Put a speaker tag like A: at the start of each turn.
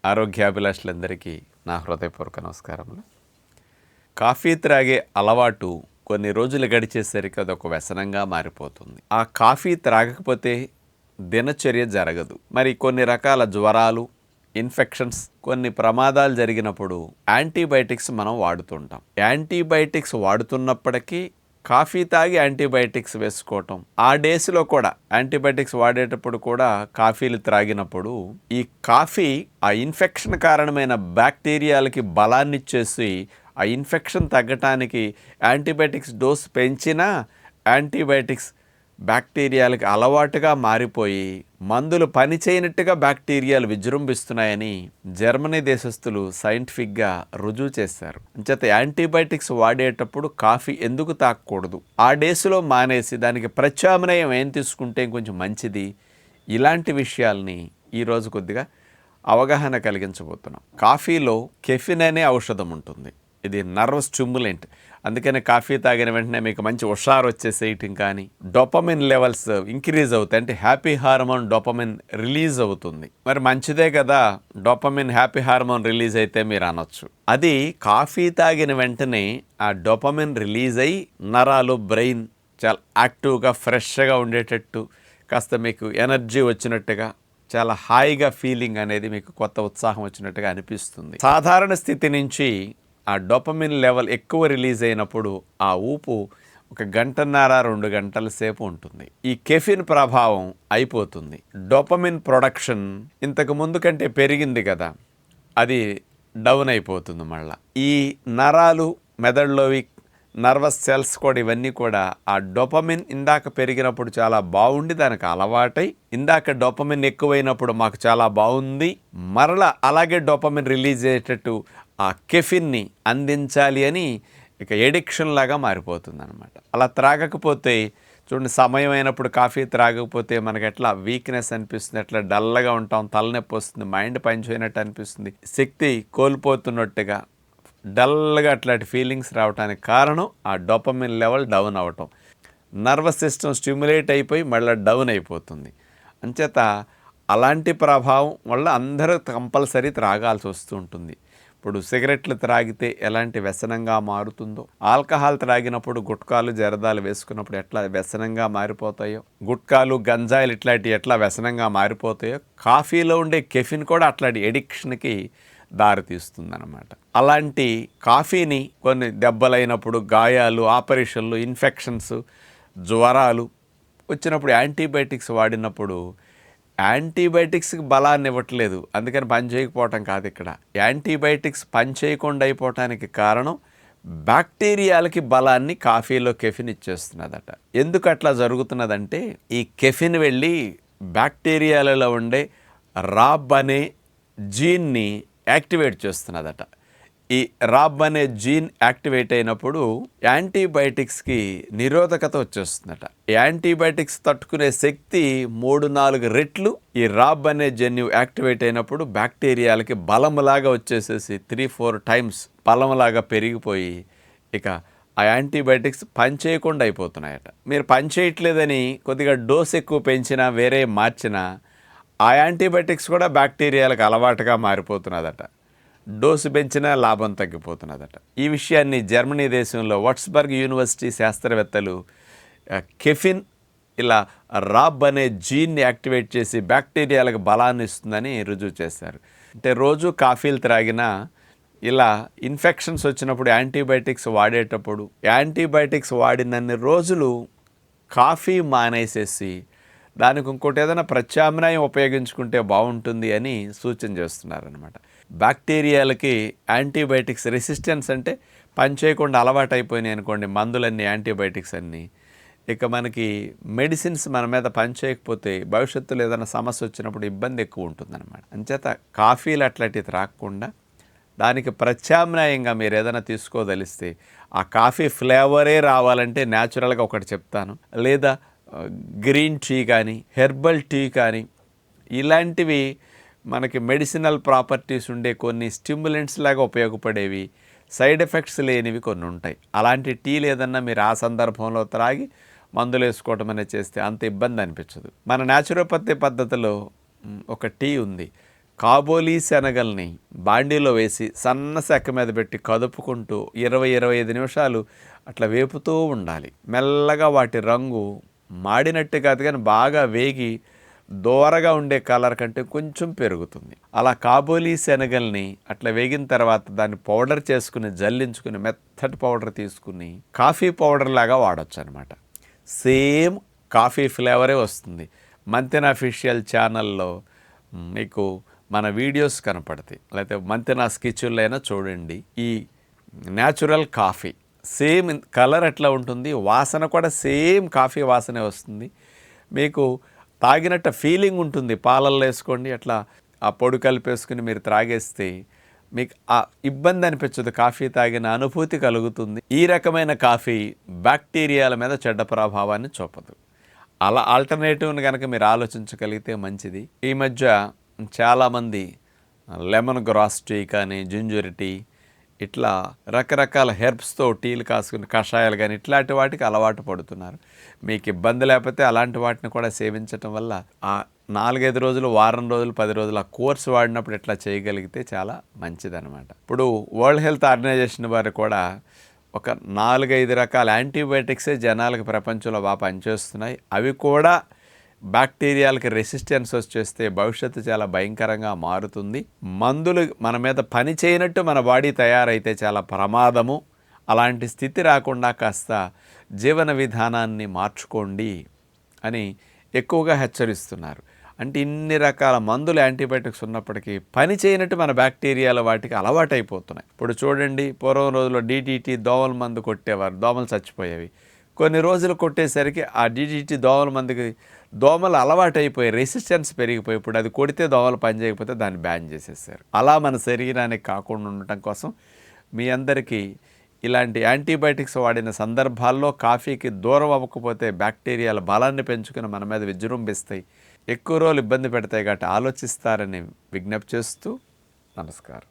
A: ఆరోగ్యాభిలాషులందరికీ నా హృదయపూర్వక నమస్కారములు. కాఫీ త్రాగే అలవాటు కొన్ని రోజులు గడిచేసరికి అదొక వ్యసనంగా మారిపోతుంది. ఆ కాఫీ త్రాగకపోతే దినచర్య జరగదు. మరి కొన్ని రకాల జ్వరాలు, ఇన్ఫెక్షన్స్, కొన్ని ప్రమాదాలు జరిగినప్పుడు యాంటీబయాటిక్స్ మనం వాడుతుంటాం. యాంటీబయాటిక్స్ వాడుతున్నప్పటికీ కాఫీ తాగి యాంటీబయాటిక్స్ వేసుకోవటం, ఆ డేస్లో కూడా యాంటీబయాటిక్స్ వాడేటప్పుడు కూడా కాఫీలు త్రాగినప్పుడు ఈ కాఫీ ఆ ఇన్ఫెక్షన్ కారణమైన బ్యాక్టీరియాలకి బలాన్ని ఇచ్చేసి ఆ ఇన్ఫెక్షన్ తగ్గటానికి యాంటీబయాటిక్స్ డోస్ పెంచినా యాంటీబయాటిక్స్ బ్యాక్టీరియాలకి అలవాటుగా మారిపోయి మందులు పనిచేయనట్టుగా బ్యాక్టీరియాలు విజృంభిస్తున్నాయని జర్మనీ దేశస్థులు సైంటిఫిక్గా రుజువు చేశారు. అంచేత యాంటీబయాటిక్స్ వాడేటప్పుడు కాఫీ ఎందుకు తాగకూడదు, ఆ డేస్లో మానేసి దానికి ప్రత్యామ్నాయం ఏం తీసుకుంటే కొంచెం మంచిది, ఇలాంటి విషయాల్ని ఈరోజు కొద్దిగా అవగాహన కలిగించబోతున్నాం. కాఫీలో కెఫిన్ అనే ఔషధం ఉంటుంది. ఇది నర్వ్ స్టిమ్యులెంట్. అందుకని కాఫీ తాగిన వెంటనే మీకు మంచి హుషారు వచ్చేసేయటం కానీ, డోపమిన్ లెవెల్స్ ఇంక్రీజ్ అవుతాయి. అంటే హ్యాపీ హార్మోన్ డోపమిన్ రిలీజ్ అవుతుంది. మరి మంచిదే కదా, డోపమిన్ హ్యాపీ హార్మోన్ రిలీజ్ అయితే మీరు అనొచ్చు. అది కాఫీ తాగిన వెంటనే ఆ డోపమిన్ రిలీజ్ అయ్యి నరాలు, బ్రెయిన్ చాలా యాక్టివ్గా, ఫ్రెష్గా ఉండేటట్టు, కాస్త మీకు ఎనర్జీ వచ్చినట్టుగా, చాలా హాయిగా ఫీలింగ్ అనేది, మీకు కొత్త ఉత్సాహం వచ్చినట్టుగా అనిపిస్తుంది. సాధారణ స్థితి నుంచి ఆ డోపమిన్ లెవెల్ ఎక్కువ రిలీజ్ అయినప్పుడు ఆ ఊపు 1 గంటన్నర 2 గంటల సేపు ఉంటుంది. ఈ కెఫిన్ ప్రభావం అయిపోతుంది. డోపమిన్ ప్రొడక్షన్ ఇంతకు ముందు కంటే పెరిగింది కదా, అది డౌన్ అయిపోతుంది. మళ్ళీ ఈ నరాలు, మెదడులోవి నర్వస్ సెల్స్ కూడా, ఇవన్నీ కూడా ఆ డోపమిన్ ఇందాక పెరిగినప్పుడు చాలా బాగుండి దానికి అలవాటై, ఇందాక డోపమిన్ ఎక్కువైనప్పుడు మాకు చాలా బాగుంది, మరలా అలాగే డోపమిన్ రిలీజ్ అయ్యేటట్టు ఆ కెఫిన్ని అందించాలి అని ఇక ఎడిక్షన్ లాగా మారిపోతుంది అనమాట. అలా త్రాగకపోతే చూడండి, సమయం అయినప్పుడు కాఫీ త్రాగకపోతే మనకి ఎట్లా వీక్నెస్ అనిపిస్తుంది, ఎట్లా డల్గా ఉంటాం, తలనొప్పి వస్తుంది, మైండ్ పనిచేయనట్టు అనిపిస్తుంది, శక్తి కోల్పోతున్నట్టుగా, డల్గా అట్లాంటి ఫీలింగ్స్ రావడానికి కారణం ఆ డోపమిన్ లెవెల్ డౌన్ అవ్వటం. నర్వస్ సిస్టమ్ స్టిమ్యులేట్ అయిపోయి మళ్ళీ డౌన్ అయిపోతుంది. అంచేత అలాంటి ప్రభావం వల్ల అందరూ కంపల్సరీ త్రాగాల్సి వస్తూ ఉంటుంది. ఇప్పుడు సిగరెట్లు త్రాగితే ఎలాంటి వ్యసనంగా మారుతుందో, ఆల్కహాల్ త్రాగినప్పుడు, గుట్కాలు, జరదాలు వేసుకున్నప్పుడు ఎట్లా వ్యసనంగా మారిపోతాయో, గుట్కాలు, గంజాయిలు ఇట్లాంటివి ఎట్లా వ్యసనంగా మారిపోతాయో, కాఫీలో ఉండే కెఫిన్ కూడా అట్లాంటి ఎడిక్షన్కి దారితీస్తుందన్నమాట. అలాంటి కాఫీని కొన్ని దెబ్బలైనప్పుడు, గాయాలు, ఆపరేషన్లు, ఇన్ఫెక్షన్స్, జ్వరాలు వచ్చినప్పుడు యాంటీబయాటిక్స్ వాడినప్పుడు యాంటీబయాటిక్స్కి బలాన్ని ఇవ్వట్లేదు, అందుకని పని చేయకపోవటం కాదు. ఇక్కడ యాంటీబయాటిక్స్ పని చేయకుండా అయిపోవటానికి కారణం బ్యాక్టీరియాలకి బలాన్ని కాఫీలో కెఫిన్ ఇచ్చేస్తున్నదట. ఎందుకు అట్లా జరుగుతున్నదంటే, ఈ కెఫిన్ వెళ్ళి బ్యాక్టీరియాలలో ఉండే రాబ్ అనే జీన్ని యాక్టివేట్ చేస్తున్నదట. ఈ రాబ్ అనే జీన్ యాక్టివేట్ అయినప్పుడు యాంటీబయాటిక్స్కి నిరోధకత వచ్చేస్తుందట. యాంటీబయాటిక్స్ తట్టుకునే శక్తి 3-4 రెట్లు ఈ రాబ్ అనే జన్యు యాక్టివేట్ అయినప్పుడు బ్యాక్టీరియాలకి బలంలాగా వచ్చేసేసి 3-4 టైమ్స్ బలంలాగా పెరిగిపోయి ఇక ఆ యాంటీబయాటిక్స్ పనిచేయకుండా అయిపోతున్నాయట. మీరు పనిచేయట్లేదని కొద్దిగా డోస్ ఎక్కువ పెంచినా, వేరే మార్చినా ఆ యాంటీబయాటిక్స్ కూడా బ్యాక్టీరియాలకు అలవాటుగా మారిపోతున్నదట. డోసు పెంచినా లాభం తగ్గిపోతున్నదట. ఈ విషయాన్ని జర్మనీ దేశంలో వట్స్బర్గ్ యూనివర్సిటీ శాస్త్రవేత్తలు కెఫిన్ ఇలా రాబ్ అనే జీన్ని యాక్టివేట్ చేసి బ్యాక్టీరియాలకు బలాన్ని ఇస్తుందని రుజువు చేశారు. అంటే రోజు కాఫీలు త్రాగినా ఇలా ఇన్ఫెక్షన్స్ వచ్చినప్పుడు యాంటీబయాటిక్స్ వాడేటప్పుడు, యాంటీబయాటిక్స్ వాడినన్ని రోజులు కాఫీ మానేసేసి దానికి ఇంకోటి ఏదైనా ప్రత్యామ్నాయం ఉపయోగించుకుంటే బాగుంటుంది అని సూచన చేస్తున్నారనమాట. బ్యాక్టీరియాలకి యాంటీబయాటిక్స్ రెసిస్టెన్స్ అంటే పని చేయకుండా అలవాటు అయిపోయినాయి అనుకోండి, మందులన్నీ, యాంటీబయాటిక్స్ అన్నీ, ఇక మనకి మెడిసిన్స్ మన మీద పని చేయకపోతే భవిష్యత్తులో ఏదైనా సమస్య వచ్చినప్పుడు ఇబ్బంది ఎక్కువ ఉంటుందన్నమాట. అంచేత కాఫీలు అట్లాంటివి త్రాగకుండా దానికి ప్రత్యామ్నాయంగా మీరు ఏదైనా తీసుకోదలిస్తే, ఆ కాఫీ ఫ్లేవరే రావాలంటే న్యాచురల్గా ఒకటి చెప్తాను, లేదా గ్రీన్ టీ కానీ, హెర్బల్ టీ కానీ, ఇలాంటివి మనకి మెడిసినల్ ప్రాపర్టీస్ ఉండే కొన్ని స్టిమ్యులెంట్స్ లాగా ఉపయోగపడేవి, సైడ్ ఎఫెక్ట్స్ లేనివి కొన్ని ఉంటాయి. అలాంటి టీలు ఏదన్నా మీరు ఆ సందర్భంలో త్రాగి మందులు వేసుకోవటం అనేది చేస్తే అంత ఇబ్బంది అనిపించదు. మన న్యాచురోపతి పద్ధతిలో ఒక టీ ఉంది, కాబోలి శనగల్ని బాండీలో వేసి సన్న సెక్క మీద పెట్టి కదుపుకుంటూ 20-25 నిమిషాలు అట్లా వేపుతూ ఉండాలి. మెల్లగా వాటి రంగు మాడినట్టు కాదు కానీ బాగా వేగి దోరగా ఉండే కలర్ కంటే కొంచెం పెరుగుతుంది. అలా కాబోలి శనగల్ని అట్లా వేగిన తర్వాత దాన్ని పౌడర్ చేసుకుని జల్లించుకుని మెత్తటి పౌడర్ తీసుకుని కాఫీ పౌడర్ లాగా వాడచ్చు అనమాట. సేమ్ కాఫీ ఫ్లేవరే వస్తుంది. మంతెన అఫీషియల్ ఛానల్లో మీకు మన వీడియోస్ కనపడతాయి, లేకపోతే మంతెనాస్ కిచెన్లో అయినా చూడండి. ఈ న్యాచురల్ కాఫీ సేమ్ కలర్ ఎట్లా ఉంటుంది, వాసన కూడా సేమ్ కాఫీ వాసనే వస్తుంది. మీకు తాగినట్టు ఫీలింగ్ ఉంటుంది. పాలల్లో వేసుకోండి, అట్లా ఆ పొడి కలిపేసుకుని మీరు త్రాగేస్తే మీకు ఆ ఇబ్బంది అనిపించదు, కాఫీ తాగిన అనుభూతి కలుగుతుంది. ఈ రకమైన కాఫీ బ్యాక్టీరియాల మీద చెడ్డ ప్రభావాన్ని చూపదు. అలా ఆల్టర్నేటివ్ని కనుక మీరు ఆలోచించగలిగితే మంచిది. ఈ మధ్య చాలామంది లెమన్ గ్రాస్ టీ కానీ జింజర్ టీ ఇట్లా రకరకాల హెర్బ్స్తో టీలు కాసుకుని కషాయాలు కానీ ఇట్లాంటి వాటికి అలవాటు పడుతున్నారు. మీకు ఇబ్బంది లేకపోతే అలాంటి వాటిని కూడా సేవించటం వల్ల ఆ 4-5 రోజులు, వారం రోజులు, 10 రోజులు ఆ కోర్స్ వాడినప్పుడు ఇట్లా చేయగలిగితే చాలా మంచిదన్నమాట. ఇప్పుడు వరల్డ్ హెల్త్ ఆర్గనైజేషన్ వారు కూడా ఒక 4-5 రకాల యాంటీబయాటిక్సే జనాలకు ప్రపంచంలో బాగా పనిచేస్తున్నాయి. అవి కూడా బ్యాక్టీరియాలకి రెసిస్టెన్స్ వచ్చేస్తే భవిష్యత్తు చాలా భయంకరంగా మారుతుంది. మందులు మన మీద పని చేయనట్టు మన బాడీ తయారైతే చాలా ప్రమాదము. అలాంటి స్థితి రాకుండా కాస్త జీవన విధానాన్ని మార్చుకోండి అని ఎక్కువగా హెచ్చరిస్తున్నారు. అంటే ఇన్ని రకాల మందులు యాంటీబయాటిక్స్ ఉన్నప్పటికీ పని చేయనట్టు మన బ్యాక్టీరియాల వాటికి అలవాటు అయిపోతున్నాయి. ఇప్పుడు చూడండి, పూర్వం రోజుల్లో DDT దోమల మందు కొట్టేవారు, దోమలు చచ్చిపోయేవి. కొన్ని రోజులు కొట్టేసరికి ఆ DDT దోమల మందుకి దోమలు అలవాటు అయిపోయి రెసిస్టెన్స్ పెరిగిపోయి ఇప్పుడు అది కొడితే దోమలు పనిచేయకపోతే దాన్ని బ్యాన్ చేసేసారు. అలా మన శరీరానికి కాకుండా ఉండటం కోసం మీ అందరికీ ఇలాంటి యాంటీబయాటిక్స్ వాడిన సందర్భాల్లో కాఫీకి దూరం అవ్వకపోతే బ్యాక్టీరియాల బలాన్ని పెంచుకుని మన మీద విజృంభిస్తాయి, ఎక్కువ రోజులు ఇబ్బంది పెడతాయి. కాబట్టి ఆలోచిస్తారని విజ్ఞప్తి చేస్తూ నమస్కారం.